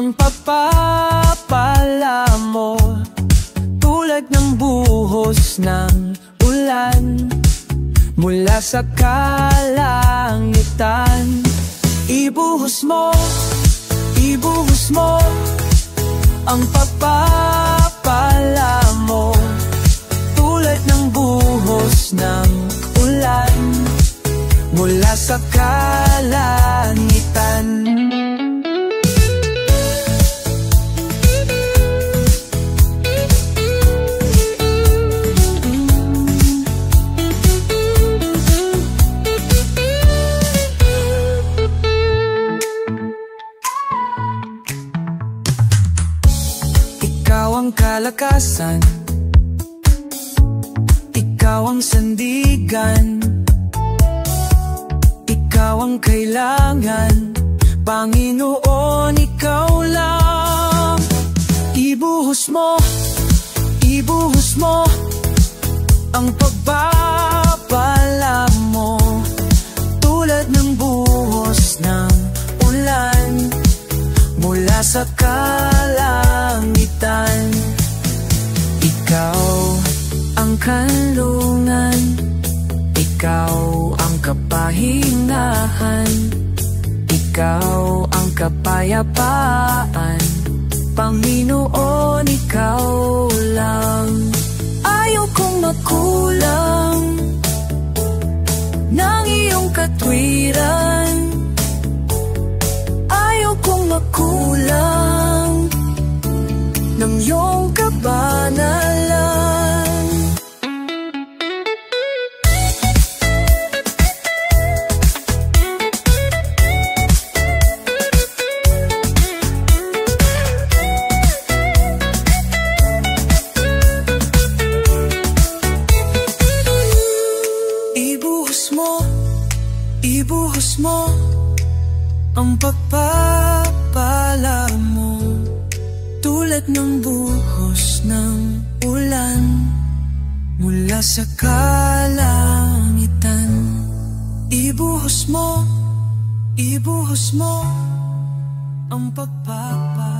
Ang pagpapala mo, tulad ng buhos ng ulan mula sa kalangitan. Ibuhos mo ang pagpapala mo, tulad ng buhos ng ulan mula sa kalangitan. Ikaw ang kalakasan, ikaw ang sandigan, ikaw ang kailangan, Panginoon, ikaw lang. Ibuhos mo ang pagpapala mo, tulad ng buhos ng ulan mula sa kalangitan. Ikaw ang kanlungan, ikaw ang kapahingahan, ikaw ang kapayapaan, Panginoon, ikaw lang. Ayaw kong makulang ng iyong katwiran, ayaw kong makulang ng iyong kabanalan. Ibuhos mo ang pagpapala mo, tulad ng buhos ng ulan mula sa kalangitan. Ibuhos mo ang pagpapala.